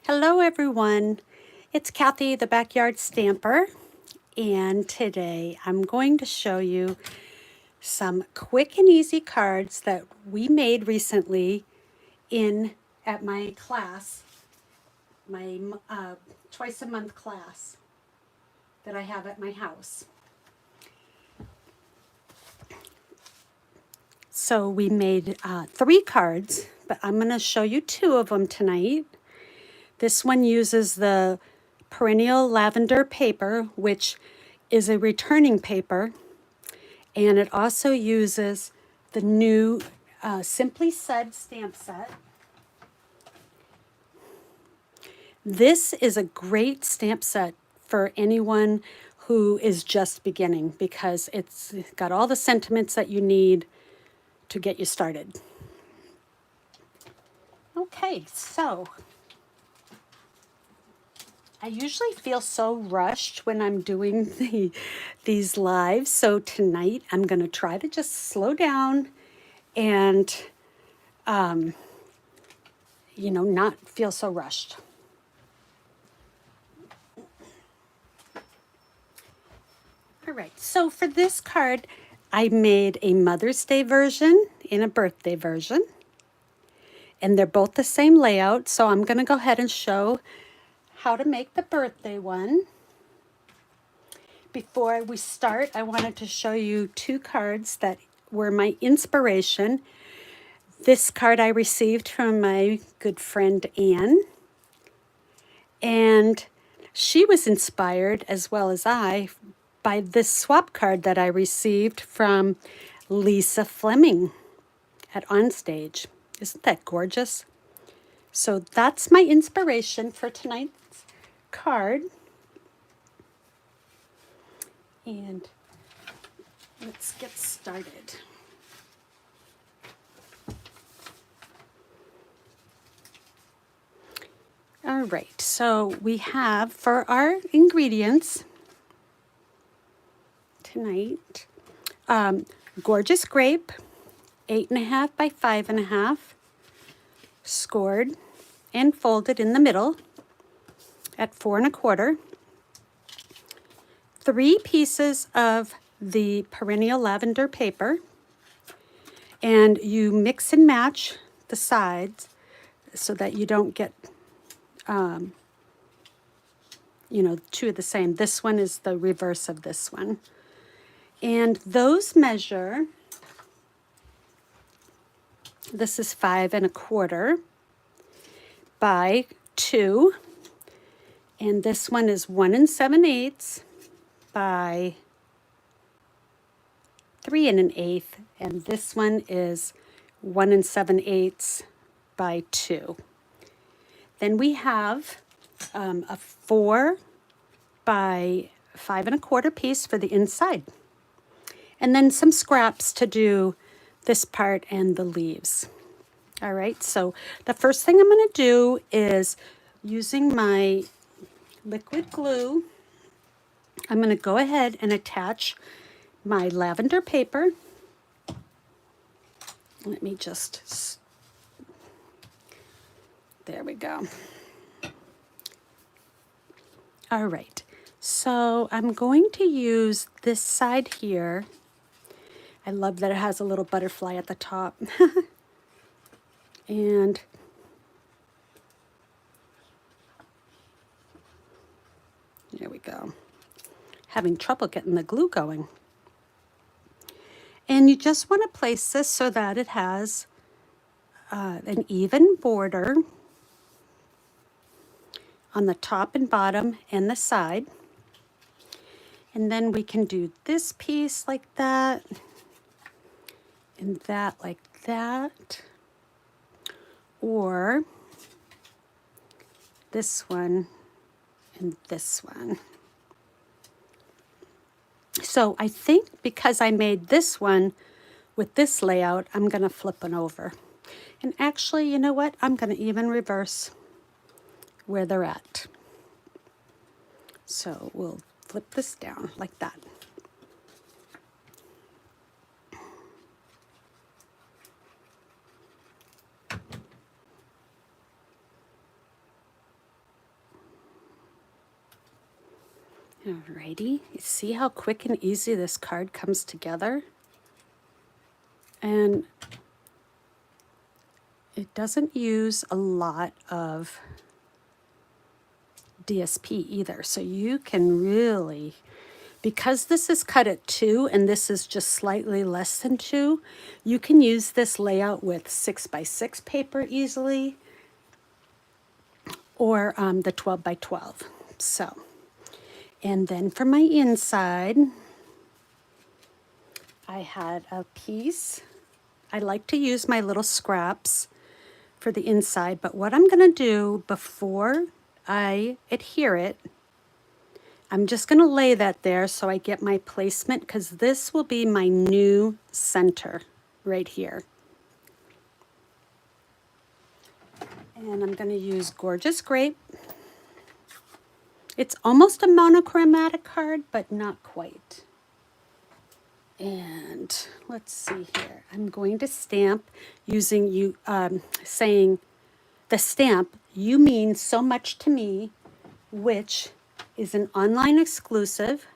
Hello everyone, it's Kathy the Backyard Stamper, and today I'm going to show you some quick and easy cards that we made recently at my class, my twice a month class that I have at my house. So we made 3 cards, but I'm going to show you 2 of them tonight. This one uses the perennial lavender paper, which is a returning paper, and it also uses the new Simply Said stamp set. This is a great stamp set for anyone who is just beginning because it's got all the sentiments that you need to get you started. Okay, so I usually feel so rushed when I'm doing these lives, so tonight I'm going to try to just slow down and, not feel so rushed. All right, so for this card, I made a Mother's Day version and a birthday version, and they're both the same layout, so I'm going to go ahead and show how to make the birthday one. Before we start, I wanted to show you 2 cards that were my inspiration. This card I received from my good friend Anne, and she was inspired, as well as I, by this swap card that I received from Lisa Fleming at Onstage. Isn't that gorgeous? So that's my inspiration for tonight's card. And let's get started. All right, so we have for our ingredients tonight, gorgeous grape, 8.5 by 5.5, scored and folded in the middle at 4.25. 3 pieces of the perennial lavender paper, and you mix and match the sides so that you don't get, 2 of the same. This one is the reverse of this one. And those measure, this is 5.25 by 2, and this one is 1 7/8 by 3 1/8, and this one is 1 7/8 by 2. Then we have a 4 by 5.25 piece for the inside, and then some scraps to do this part and the leaves. All right, so the first thing I'm going to do is, using my liquid glue, I'm going to go ahead and attach my lavender paper. Let me just, there we go. All right, so I'm going to use this side here. I love that it has a little butterfly at the top. And there we go. Having trouble getting the glue going. And you just want to place this so that it has an even border on the top and bottom and the side. And then we can do this piece like that, and that like that, or this one and this one. So I think because I made this one with this layout, I'm going to flip one over. And actually, you know what? I'm going to even reverse where they're at. So we'll flip this down like that. Alrighty, you see how quick and easy this card comes together? And it doesn't use a lot of DSP either. So you can really, because this is cut at 2 and this is just slightly less than 2, you can use this layout with 6x6 paper easily, or the 12x12. So, and then for my inside, I had a piece. I like to use my little scraps for the inside, but what I'm gonna do before I adhere it, I'm just gonna lay that there so I get my placement, because this will be my new center right here. And I'm gonna use Gorgeous Grape. It's almost a monochromatic card, but not quite. And let's see here. I'm going to stamp using you, saying the stamp, "You Mean So Much to Me," which is an online exclusive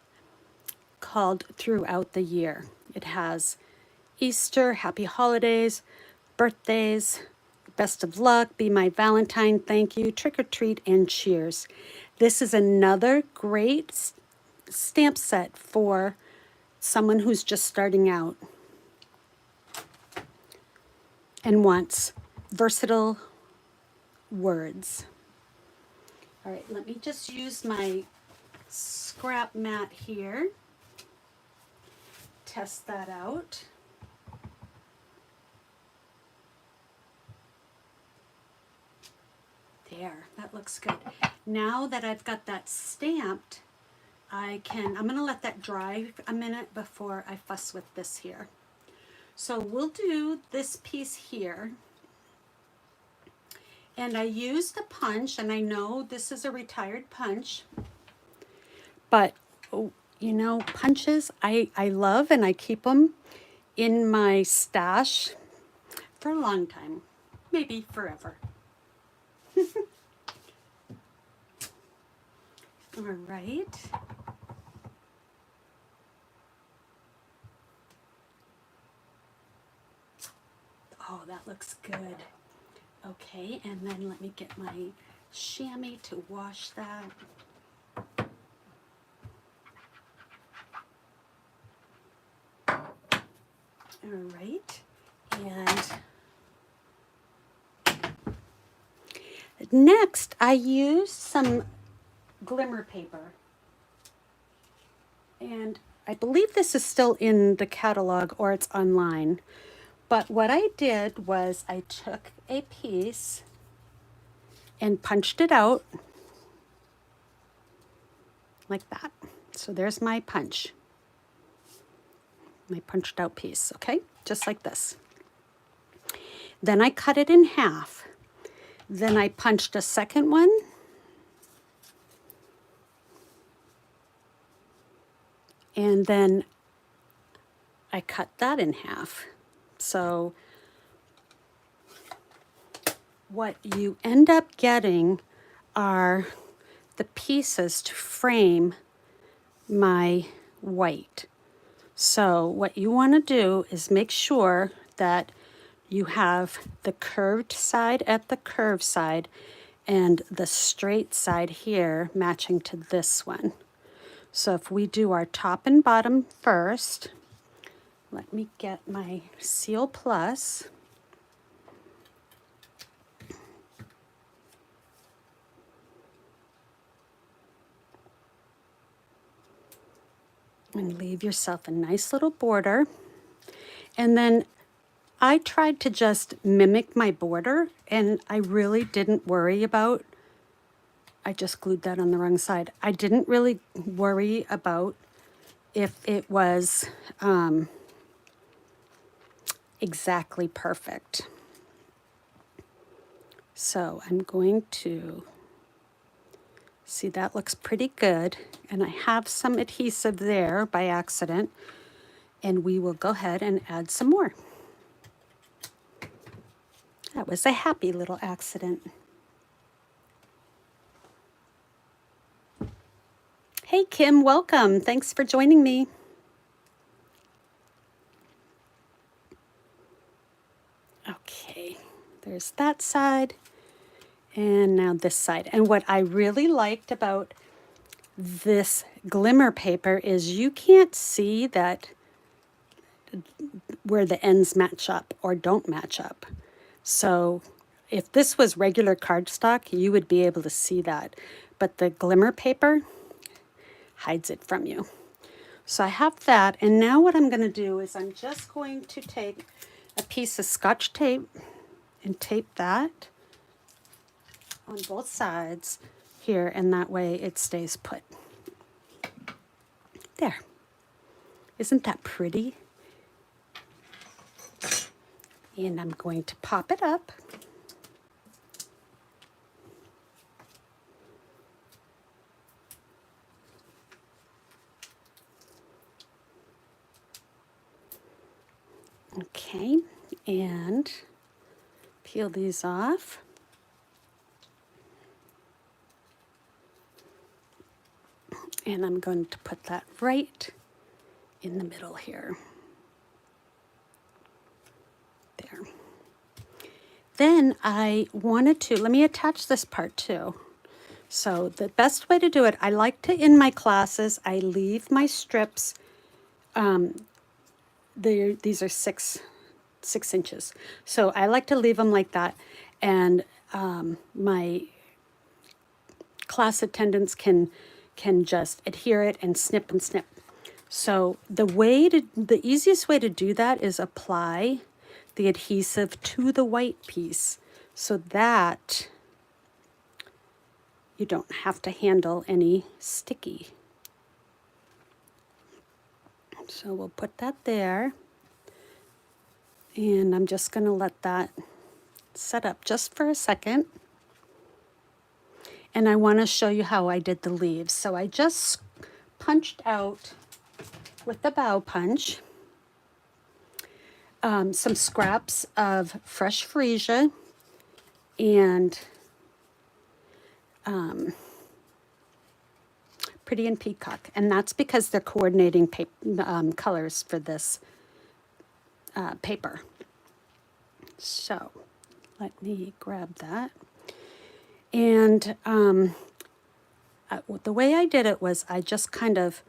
called Throughout the Year. It has Easter, Happy Holidays, birthdays, best of luck, be my Valentine, thank you, trick or treat, and cheers. This is another great stamp set for someone who's just starting out and wants versatile words. All right, let me just use my scrap mat here. Test that out. There, that looks good. Now that I've got that stamped, I'm gonna let that dry a minute before I fuss with this here. So we'll do this piece here. And I used a punch, and I know this is a retired punch, but you know, punches I love, and I keep them in my stash for a long time, maybe forever. All right. Oh, that looks good. Okay, and then let me get my chamois to wash that. All right, and next I use some glimmer paper. And I believe this is still in the catalog or it's online. But what I did was I took a piece and punched it out like that. So there's my punch, my punched out piece, okay? Just like this. Then I cut it in half. Then I punched a second one. And then I cut that in half. So what you end up getting are the pieces to frame my white. So what you want to do is make sure that you have the curved side at the curved side and the straight side here matching to this one. So if we do our top and bottom first, let me get my Seal Plus. And leave yourself a nice little border. And then I tried to just mimic my border, and I really didn't worry about, I just glued that on the wrong side. I didn't really worry about if it was exactly perfect. So I'm going to, see, that looks pretty good. And I have some adhesive there by accident. And we will go ahead and add some more. That was a happy little accident. Hey, Kim, welcome. Thanks for joining me. Okay, there's that side. And now this side. And what I really liked about this glimmer paper is you can't see that where the ends match up or don't match up. So if this was regular cardstock, you would be able to see that. But the glimmer paper hides it from you. So I have that. And now what I'm going to do is I'm just going to take a piece of Scotch tape and tape that on both sides here, and that way it stays put. There. Isn't that pretty? And I'm going to pop it up. Okay, and peel these off. And I'm going to put that right in the middle here. There. Then I wanted to, let me attach this part too. So the best way to do it, I like to, in my classes, I leave my strips, these are six inches. So I like to leave them like that. And my class attendants can just adhere it and snip and snip. So the easiest way to do that is apply the adhesive to the white piece so that you don't have to handle any sticky. So we'll put that there. And I'm just going to let that set up just for a second. And I want to show you how I did the leaves. So I just punched out with the bow punch some scraps of fresh freesia and Pretty and Peacock. And that's because they're coordinating colors for this paper. So let me grab that. And the way I did it was I just kind of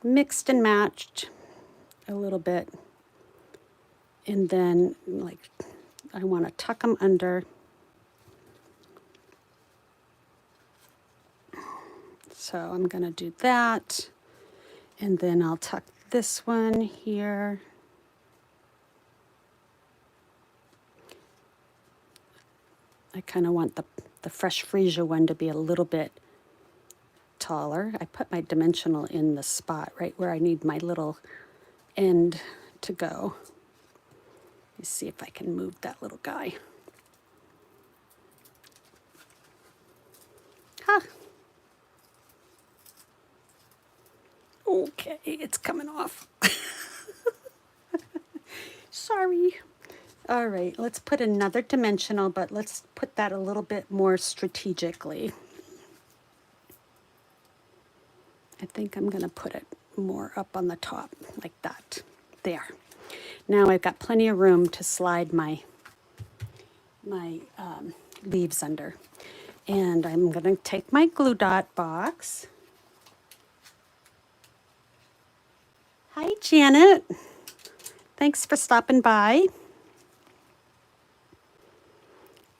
mixed and matched a little bit. And then, like, I want to tuck them under. So I'm going to do that. And then I'll tuck this one here. I kind of want the fresh freesia one to be a little bit taller. I put my dimensional in the spot right where I need my little end to go. Let me see if I can move that little guy. Ha! Okay, it's coming off. Sorry. All right, let's put another dimensional, but let's put that a little bit more strategically. I think I'm going to put it more up on the top like that. There. Now I've got plenty of room to slide my leaves under. And I'm going to take my glue dot box. Hi, Janet. Thanks for stopping by.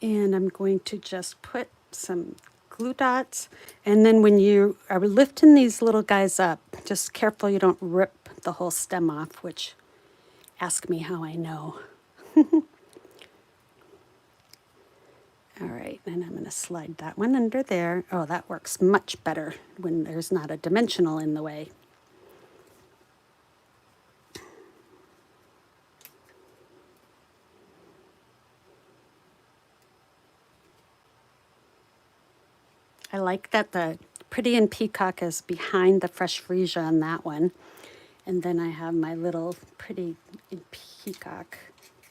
And I'm going to just put some glue dots. And then when you are lifting these little guys up, just careful you don't rip the whole stem off, which ask me how I know. All right, and I'm going to slide that one under there. Oh, that works much better when there's not a dimensional in the way. I like that the Pretty and Peacock is behind the fresh freesia on that one. And then I have my little Pretty Peacock,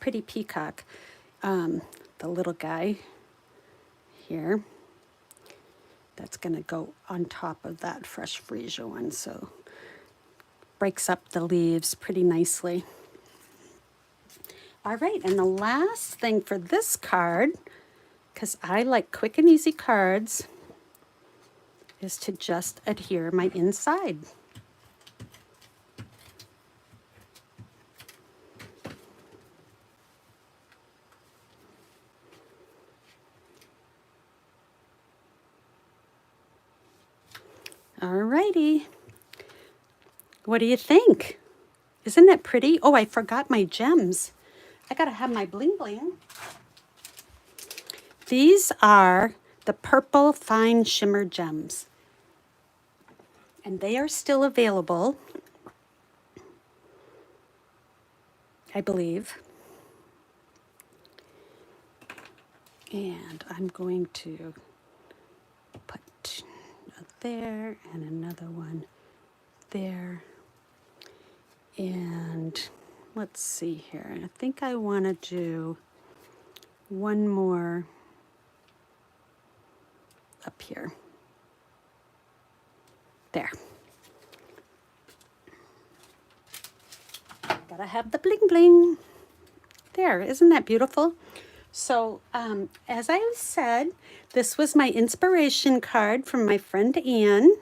the little guy here. That's going to go on top of that fresh freesia one, so breaks up the leaves pretty nicely. All right, and the last thing for this card, because I like quick and easy cards, is to just adhere my inside. All righty. What do you think? Isn't that pretty? Oh, I forgot my gems. I gotta have my bling bling. These are the purple fine shimmer gems. And they are still available, I believe. And I'm going to put there and another one there. And let's see here. I think I want to do one more up here. There. Gotta have the bling bling. There, isn't that beautiful? So, as I said, this was my inspiration card from my friend Anne.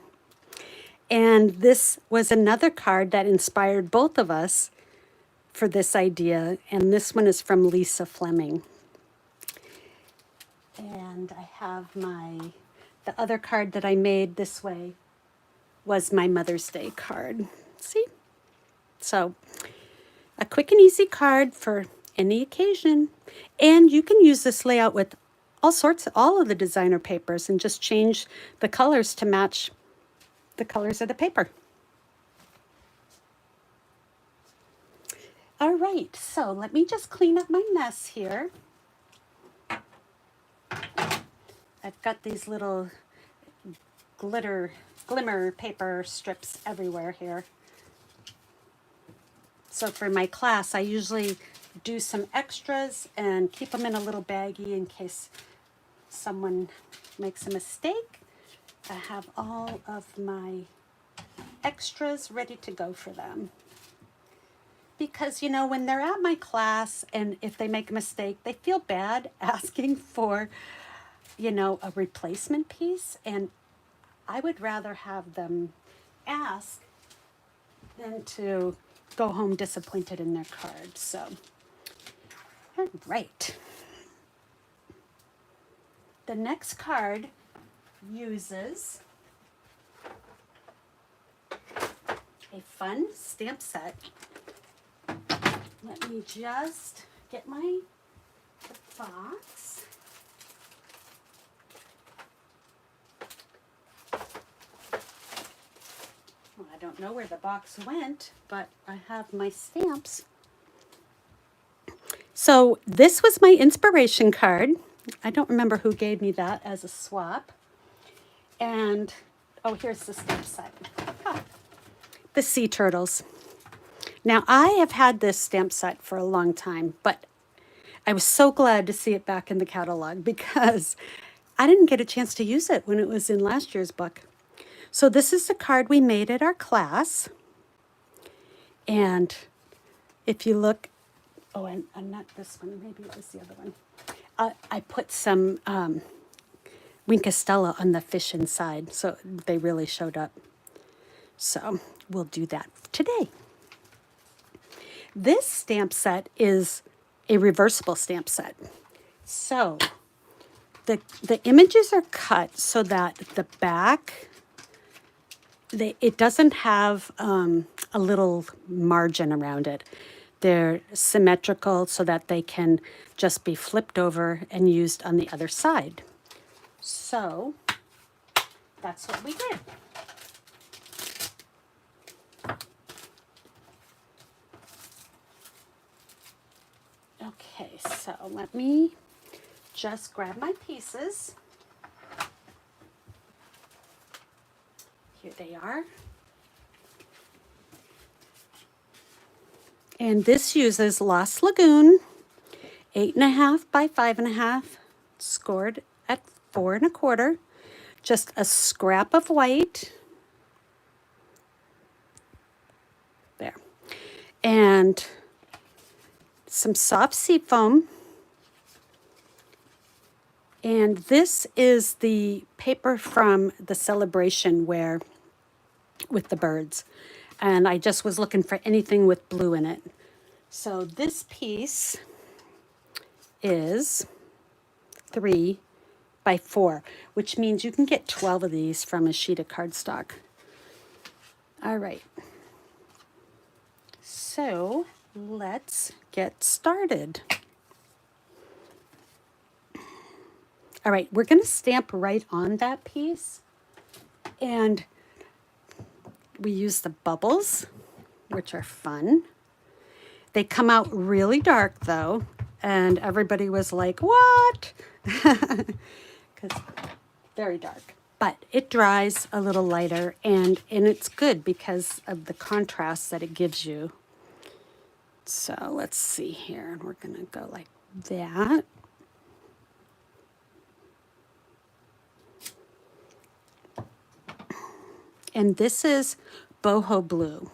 And this was another card that inspired both of us for this idea. And this one is from Lisa Fleming. And I have the other card that I made this way was my Mother's Day card. See? So, a quick and easy card for any occasion. And you can use this layout with all of the designer papers and just change the colors to match the colors of the paper. All right, so let me just clean up my mess here. I've got these little glimmer paper strips everywhere here. So for my class, I usually do some extras and keep them in a little baggie in case someone makes a mistake. I have all of my extras ready to go for them. Because, you know, when they're at my class and if they make a mistake, they feel bad asking for, you know, a replacement piece. And I would rather have them ask than to go home disappointed in their card. So, all right. The next card uses a fun stamp set. Let me just get my box. Well, I don't know where the box went, but I have my stamps. So this was my inspiration card. I don't remember who gave me that as a swap. And, oh, here's the stamp set. Huh. The sea turtles. Now, I have had this stamp set for a long time, but I was so glad to see it back in the catalog because I didn't get a chance to use it when it was in last year's book. So this is the card we made at our class. And if you look, oh, and not this one, maybe it was the other one. I put some Winkestella on the fish inside, so they really showed up. So we'll do that today. This stamp set is a reversible stamp set. So the images are cut so that the back, it doesn't have a little margin around it. They're symmetrical so that they can just be flipped over and used on the other side. So that's what we did. Okay, so let me just grab my pieces. Here they are. And this uses Lost Lagoon, 8.5 by 5.5, scored at 4 1/4. just a scrap of white. There. And some soft seafoam. And this is the paper from the celebration where with the birds. And I just was looking for anything with blue in it. So this piece is 3 by 4, which means you can get 12 of these from a sheet of cardstock. All right. So let's get started. All right, we're going to stamp right on that piece. And we use the bubbles, which are fun. They come out really dark though, and everybody was like, what? Because very dark. But it dries a little lighter, and it's good because of the contrast that it gives you. So let's see here, and we're going to go like that. And this is boho blue.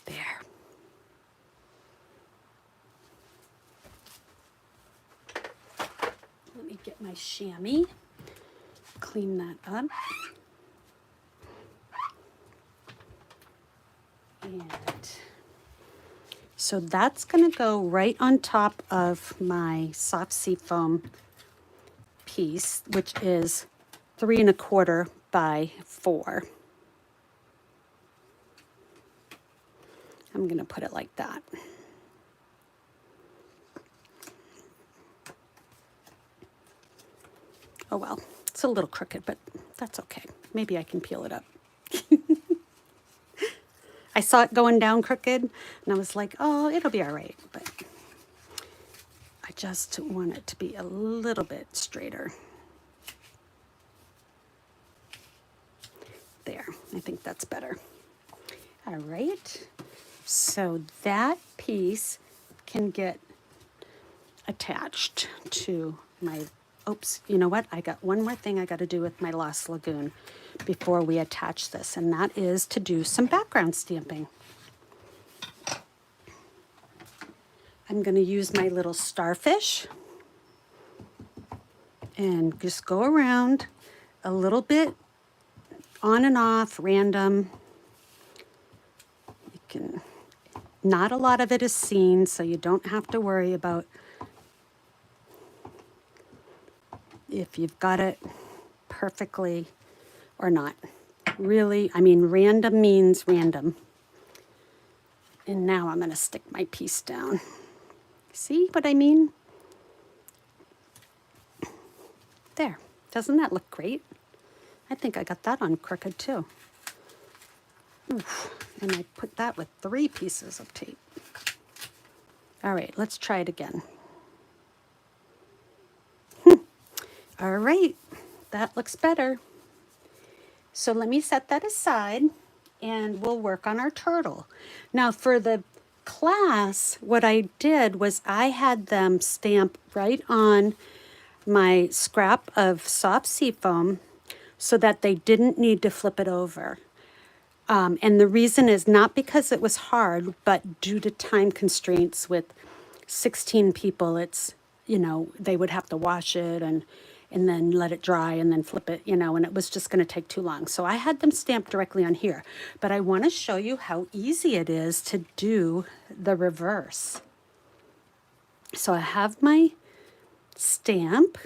There. Let me get my chamois, clean that up. And so that's going to go right on top of my soft seafoam piece, which is 3 1/4 by 4. I'm going to put it like that. Oh well, it's a little crooked, but that's okay. Maybe I can peel it up. I saw it going down crooked, and I was like, oh, it'll be all right. But I just want it to be a little bit straighter. There, I think that's better. All right, so that piece can get attached to my, oops, you know what? I got one more thing I got to do with my Lost Lagoon before we attach this, and that is to do some background stamping. I'm going to use my little starfish and just go around a little bit on and off, random. You can, not a lot of it is seen, so you don't have to worry about if you've got it perfectly or not. Really, I mean, random means random. And now I'm going to stick my piece down. See what I mean? There. Doesn't that look great? I think I got that on crooked too. Oof. And I put that with 3 pieces of tape. All right, let's try it again. All right, that looks better. So let me set that aside and we'll work on our turtle. Now for the class, what I did was I had them stamp right on my scrap of soft seafoam so that they didn't need to flip it over. And the reason is not because it was hard, but due to time constraints with 16 people, it's, you know, they would have to wash it and then let it dry and then flip it, you know, and it was just going to take too long. So I had them stamped directly on here, but I want to show you how easy it is to do the reverse. So I have my stamp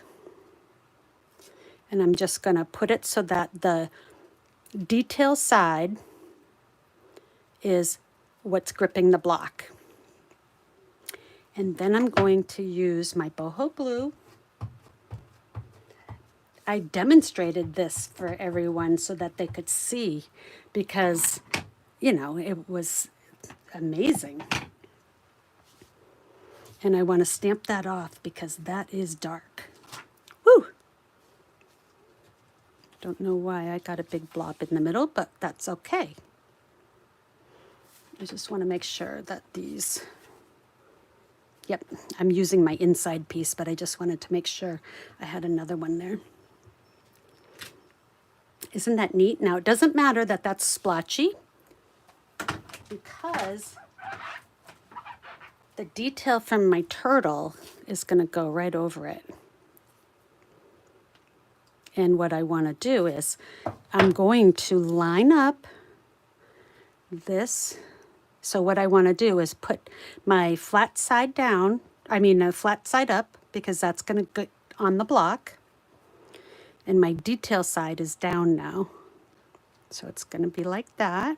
and I'm just going to put it so that the detail side is what's gripping the block. And then I'm going to use my boho blue. I demonstrated this for everyone so that they could see because, you know, it was amazing. And I want to stamp that off because that is dark. Woo! Don't know why I got a big blob in the middle, but that's okay. I just want to make sure that these, yep, I'm using my inside piece, but I just wanted to make sure I had another one there. Isn't that neat? Now, it doesn't matter that that's splotchy because the detail from my turtle is going to go right over it. And what I want to do is I'm going to line up this. So what I want to do is put my flat side down, flat side up, because that's going to go on the block. And my detail side is down now. So it's going to be like that.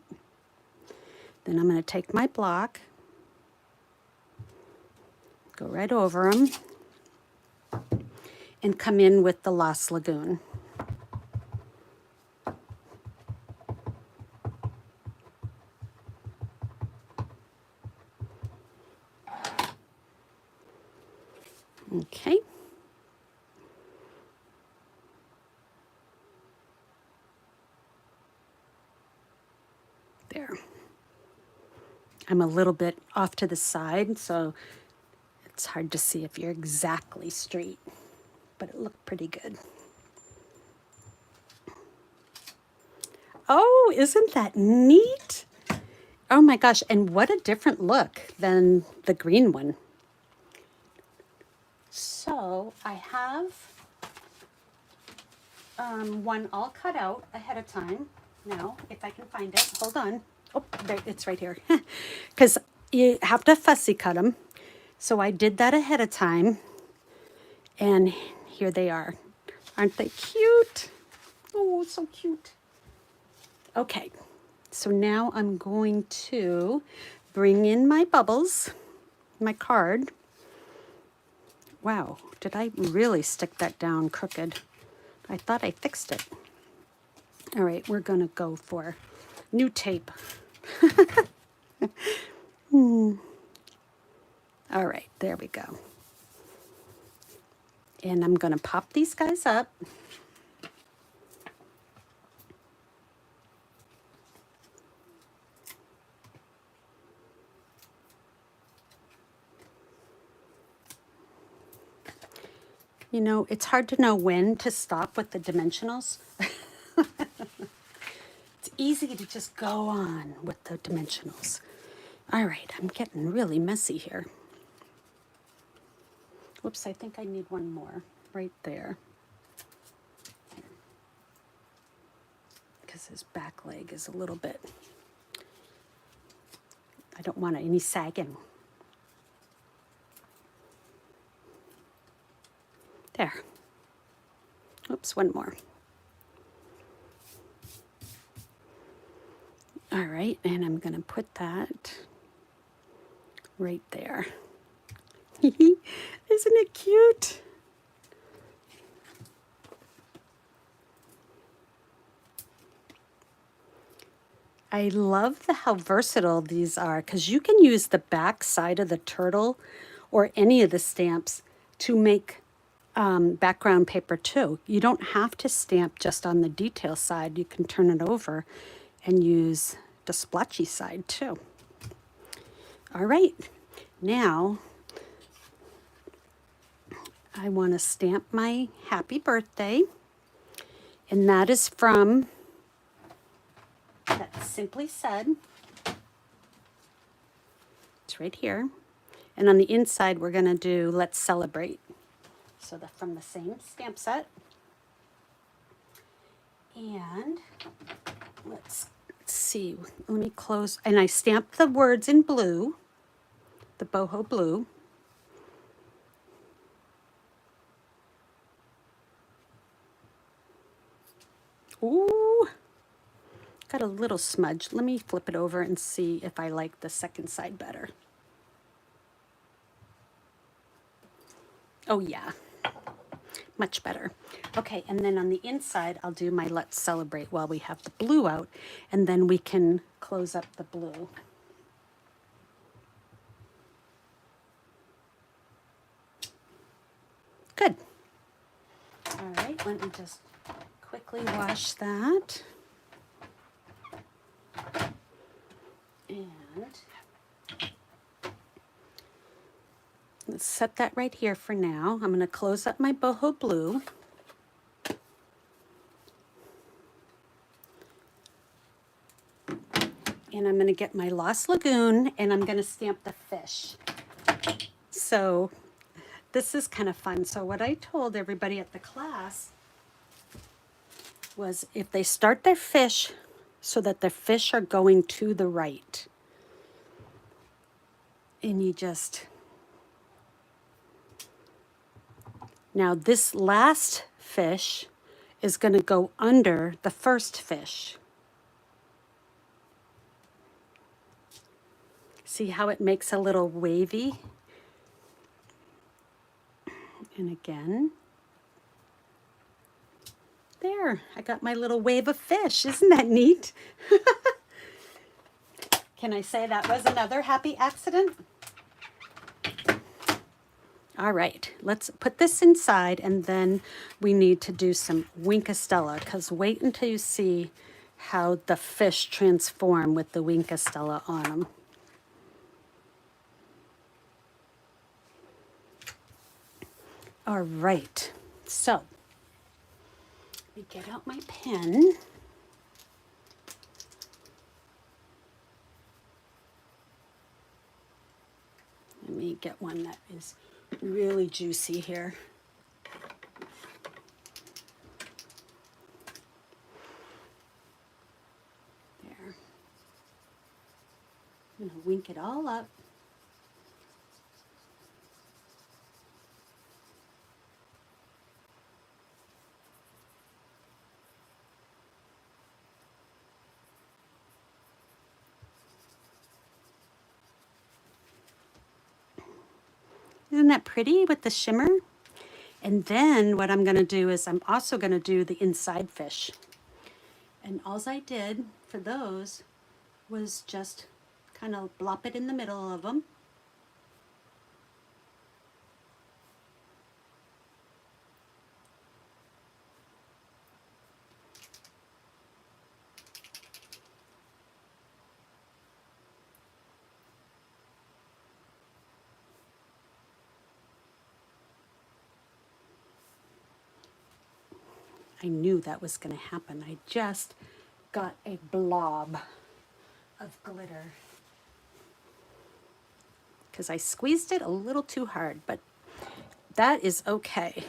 Then I'm going to take my block, go right over them, and come in with the Lost Lagoon. Okay. There. I'm a little bit off to the side, so it's hard to see if you're exactly straight, but it looked pretty good. Oh, isn't that neat? Oh my gosh, and what a different look than the green one. So I have one all cut out ahead of time. Now, if I can find it, hold on. Oh, there, it's right here. Because you have to fussy cut them. So I did that ahead of time. And here they are. Aren't they cute? Oh, so cute. Okay, so now I'm going to bring in my bubbles, my card. Wow, did I really stick that down crooked? I thought I fixed it. All right, we're gonna go for new tape. All right, there we go. And I'm gonna pop these guys up. You know, it's hard to know when to stop with the dimensionals. It's easy to just go on with the dimensionals. All right, I'm getting really messy here. Whoops, I think I need one more right there. Because his back leg is a little bit, I don't want any sagging. There. Oops, one more. All right, and I'm going to put that right there. Isn't it cute? I love how versatile these are because you can use the back side of the turtle or any of the stamps to make background paper too. You don't have to stamp just on the detail side. You can turn it over and use the splotchy side too. All right, now I want to stamp my happy birthday, and that is from that Simply Said. It's right here. And on the inside, we're going to do Let's Celebrate. So from the same stamp set. And let's see. Let me close. And I stamped the words in blue, the boho blue. Ooh, got a little smudge. Let me flip it over and see if I like the second side better. Oh yeah, much better. Okay, and then on the inside, I'll do my Let's Celebrate while we have the blue out, and then we can close up the blue. Good. All right, let me just quickly wash that. And let's set that right here for now. I'm going to close up my boho blue. And I'm going to get my Lost Lagoon and I'm going to stamp the fish. So this is kind of fun. So what I told everybody at the class was if they start their fish so that the fish are going to the right. And you just, now this last fish is going to go under the first fish. See how it makes a little wavy? And again, there, I got my little wave of fish. Isn't that neat? Can I say that was another happy accident? All right, let's put this inside and then we need to do some Winkostella because wait until you see how the fish transform with the Winkostella on them. All right, so let me get out my pen. Let me get one that is really juicy here. There. I'm gonna wink it all up. Isn't that pretty with the shimmer? And then what I'm going to do is I'm also going to do the inside fish. And all I did for those was just kind of blop it in the middle of them. I knew that was going to happen. I just got a blob of glitter because I squeezed it a little too hard, but that is okay.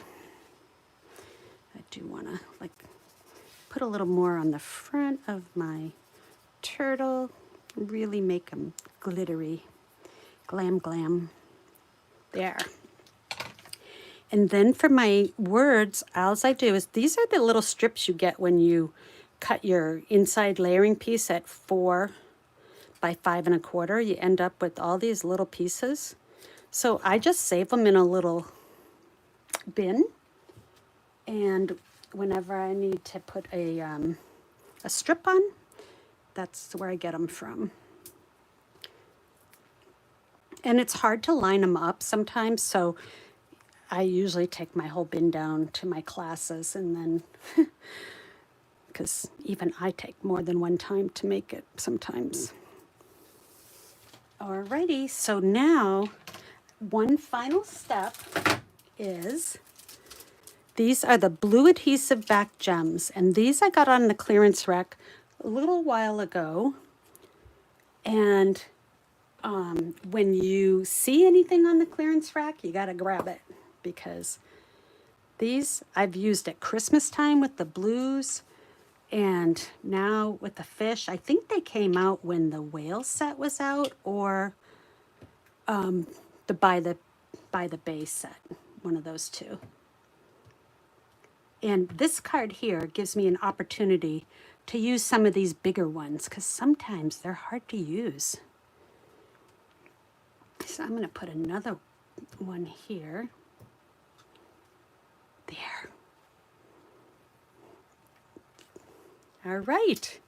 I do want to like put a little more on the front of my turtle, really make them glittery, glam glam. There. And then for my words, all I do is, these are the little strips you get when you cut your inside layering piece at 4 by 5 1/4. You end up with all these little pieces. So I just save them in a little bin. And whenever I need to put a strip on, that's where I get them from. And it's hard to line them up sometimes, so I usually take my whole bin down to my classes and then, because even I take more than one time to make it sometimes. Alrighty, so now one final step is, these are the blue adhesive back gems, and these I got on the clearance rack a little while ago. And when you see anything on the clearance rack, you gotta grab it, because these I've used at Christmas time with the blues, and now with the fish. I think they came out when the whale set was out, or the by the bay set, one of those two. And this card here gives me an opportunity to use some of these bigger ones, because sometimes they're hard to use. So I'm going to put another one here. There. All right.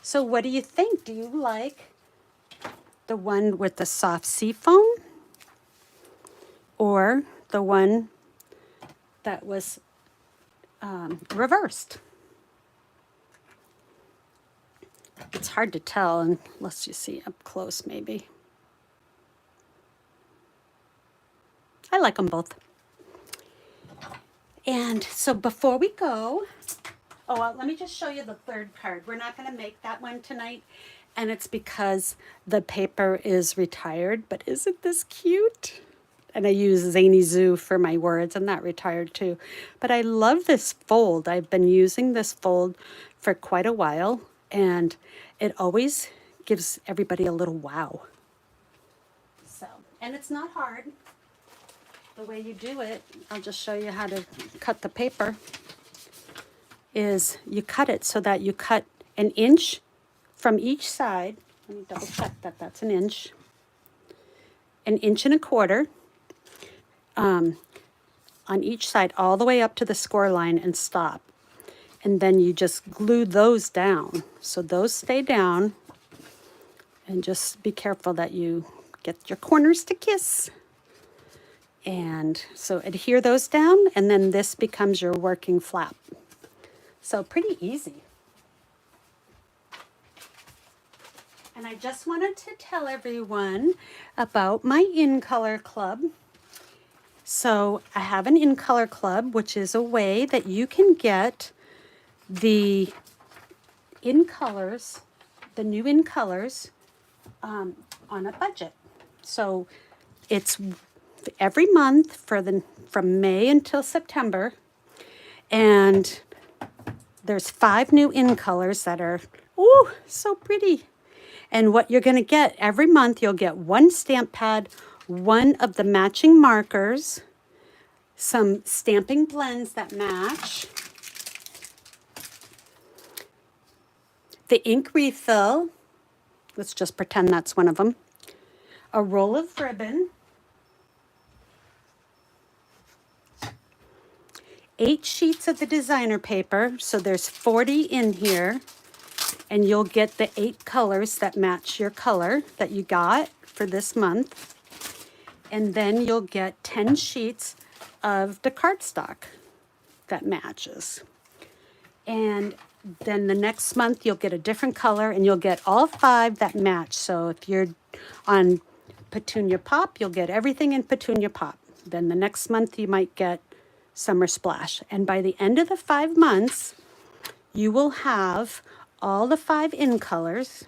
So what do you think? Do you like the one with the soft sea foam, or the one that was reversed? It's hard to tell unless you see up close, maybe. I like them both. And so before we go, let me just show you the third card. We're not going to make that one tonight, and it's because the paper is retired, but isn't this cute? And I use Zany Zoo for my words, and that retired too. But I love this fold. I've been using this fold for quite a while, and it always gives everybody a little wow. So, and it's not hard. The way you do it, I'll just show you how to cut the paper, is you cut it so that you cut an inch from each side. Let me double check that that's an inch and a quarter on each side, all the way up to the score line and stop. And then you just glue those down. So those stay down, and just be careful that you get your corners to kiss. And so adhere those down, and then this becomes your working flap. So pretty easy. And I just wanted to tell everyone about my In Color Club. So I have an In Color Club, which is a way that you can get the In Colors, the new In Colors, on a budget. So it's every month from May until September, and there's 5 new In Colors that are, ooh, so pretty. And what you're going to get every month, you'll get 1 stamp pad, 1 of the matching markers, some stamping blends that match, the ink refill, let's just pretend that's one of them, a roll of ribbon, 8 sheets of the designer paper, so there's 40 in here, and you'll get the 8 colors that match your color that you got for this month. And then you'll get 10 sheets of the cardstock that matches. And then the next month you'll get a different color, and you'll get all 5 that match. So if you're on Petunia Pop, you'll get everything in Petunia Pop. Then the next month you might get Summer Splash. And by the end of the 5 months, you will have all the 5 In Colors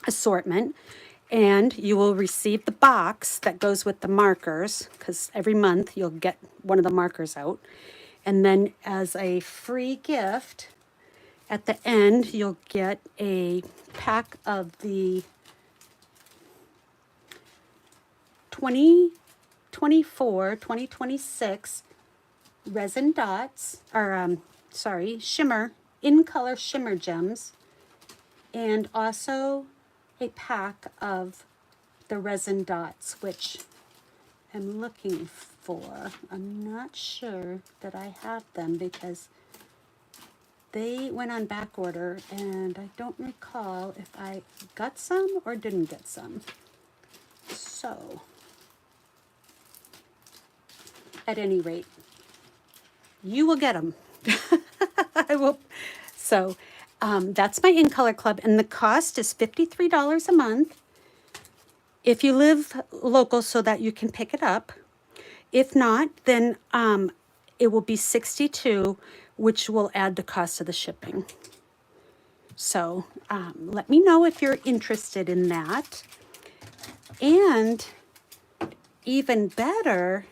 assortment, and you will receive the box that goes with the markers, because every month you'll get one of the markers out. And then as a free gift, at the end, you'll get a pack of the 2026 resin dots, or shimmer, In Color shimmer gems, and also a pack of the resin dots, which I'm looking for. I'm not sure that I have them because they went on back order, and I don't recall if I got some or didn't get some. So, at any rate, you will get them. I will. So that's my In Color Club, and the cost is $53 a month if you live local, so that you can pick it up. If not, then it will be $62, which will add the cost of the shipping. So let me know if you're interested in that. And even better,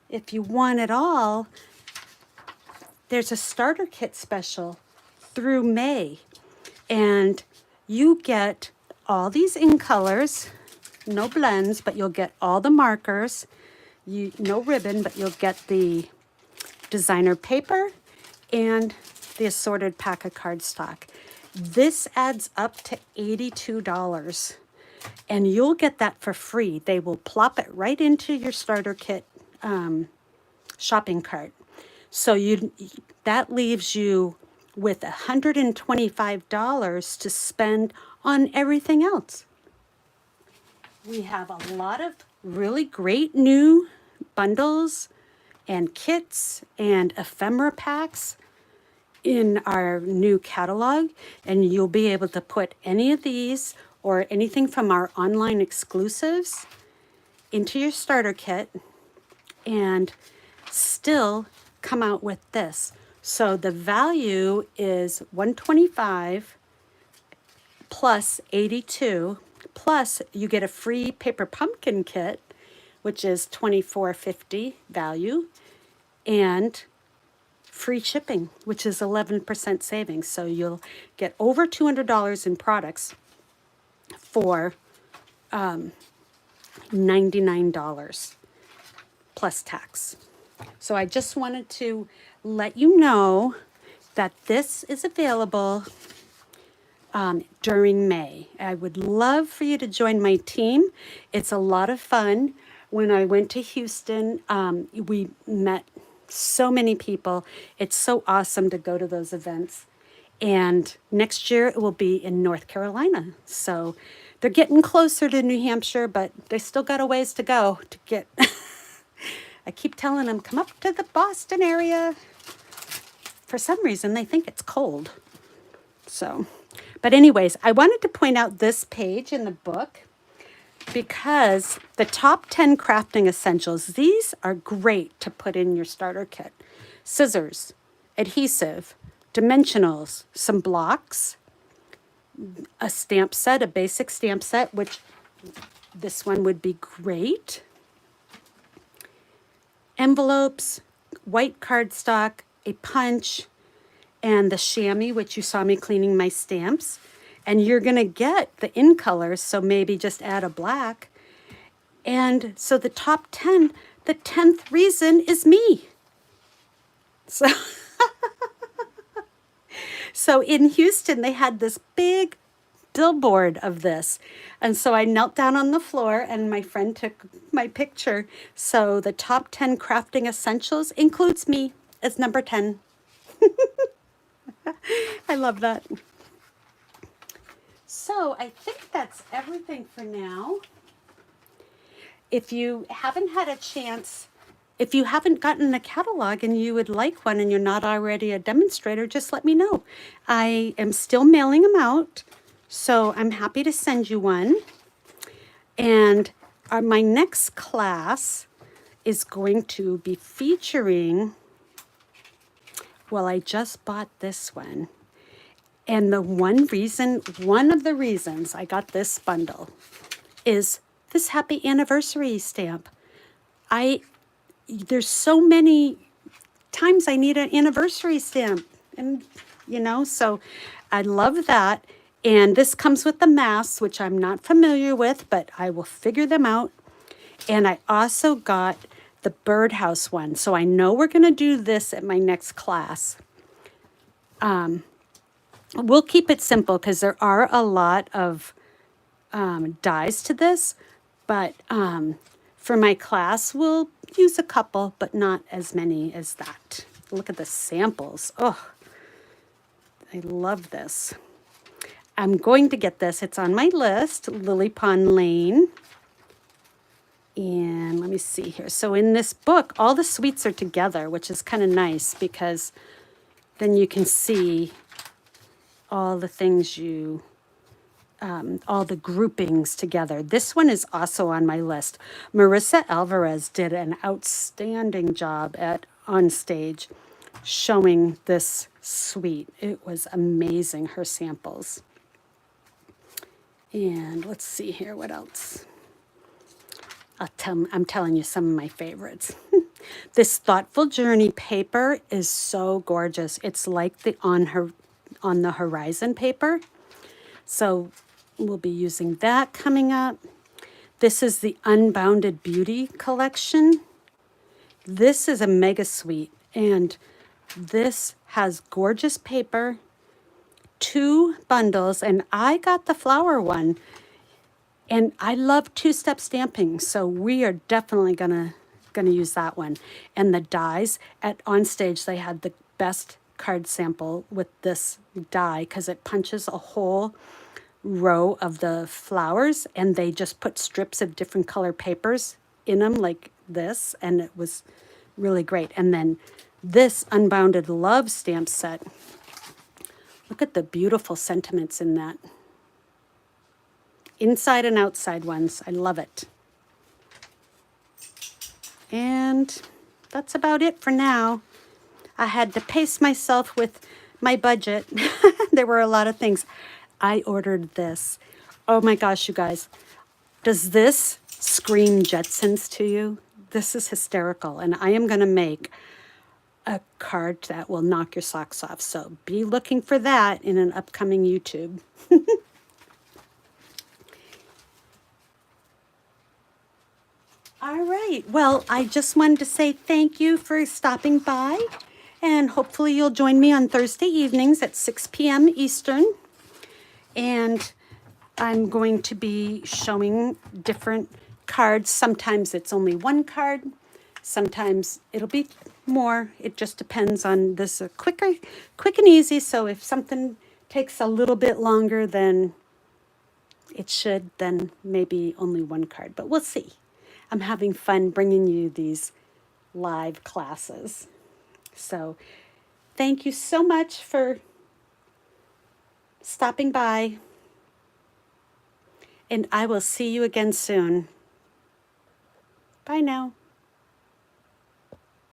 if you want it all, there's a starter kit special through May, and you get all these In Colors, no blends, but you'll get all the markers, no ribbon, but you'll get the designer paper and the assorted pack of cardstock. This adds up to $82, and you'll get that for free. They will plop it right into your starter kit shopping cart. So that leaves you with $125 to spend on everything else. We have a lot of really great new bundles and kits and ephemera packs in our new catalog, and you'll be able to put any of these or anything from our online exclusives into your starter kit and still come out with this. So the value is 125 plus 82, plus you get a free paper pumpkin kit, which is 24.50 value, and free shipping, which is 11% savings. So you'll get over $200 in products for $99 plus tax. So I just wanted to let you know that this is available during May. I would love for you to join my team. It's a lot of fun. When I went to Houston, we met so many people. It's so awesome to go to those events. And next year it will be in North Carolina. So they're getting closer to New Hampshire, but they still got a ways to go to get. I keep telling them, come up to the Boston area. For some reason, they think it's cold. So, but anyways, I wanted to point out this page in the book because the top 10 crafting essentials, these are great to put in your starter kit. Scissors, adhesive, dimensionals, some blocks, a stamp set, a basic stamp set, which this one would be great. Envelopes, white cardstock, a punch, and the chamois, which you saw me cleaning my stamps. And you're going to get the in colors, so maybe just add a black. And so the top 10, the 10th reason is me. So, so in Houston, they had this big billboard of this. And so I knelt down on the floor and my friend took my picture. So the top 10 crafting essentials includes me as number 10. I love that. So I think that's everything for now. If you haven't had a chance, if you haven't gotten a catalog and you would like one and you're not already a demonstrator, just let me know. I am still mailing them out, so I'm happy to send you one. And my next class is going to be featuring, well, I just bought this one. And one of the reasons I got this bundle is this happy anniversary stamp. There's so many times I need an anniversary stamp, and so I love that. And this comes with the masks, which I'm not familiar with, but I will figure them out. And I also got the birdhouse one, so I know we're going to do this at my next class. We'll keep it simple because there are a lot of dies to this, but for my class, we'll use a couple, but not as many as that. Look at the samples. Oh, I love this. I'm going to get this. It's on my list, Lily Pond Lane. And let me see here. So in this book, all the suites are together, which is kind of nice because then you can see all the things all the groupings together. This one is also on my list. Marissa Alvarez did an outstanding job on stage showing this suite. It was amazing, her samples. And let's see here, what else? I'm telling you some of my favorites. This Thoughtful Journey paper is so gorgeous. It's like the On the Horizon paper. So we'll be using that coming up. This is the Unbounded Beauty collection. This is a mega suite, and this has gorgeous paper, 2 bundles, and I got the flower one. And I love two-step stamping, so we are definitely gonna use that one. And the dies on stage, they had the best card sample with this die because it punches a whole row of the flowers, and they just put strips of different color papers in them like this, and it was really great. And then this Unbounded Love stamp set. Look at the beautiful sentiments in that. Inside and outside ones. I love it. And that's about it for now. I had to pace myself with my budget. There were a lot of things. I ordered this. Oh my gosh, you guys. Does this scream Jetsons to you? This is hysterical. And I am going to make a card that will knock your socks off. So be looking for that in an upcoming YouTube. All right. Well, I just wanted to say thank you for stopping by. And hopefully you'll join me on Thursday evenings at 6 p.m. Eastern. And I'm going to be showing different cards. Sometimes it's only one card. Sometimes it'll be more. It just depends on this. Quick and easy. So if something takes a little bit longer than it should, then maybe only one card. But we'll see. I'm having fun bringing you these live classes. So thank you so much for stopping by. And I will see you again soon. Bye now.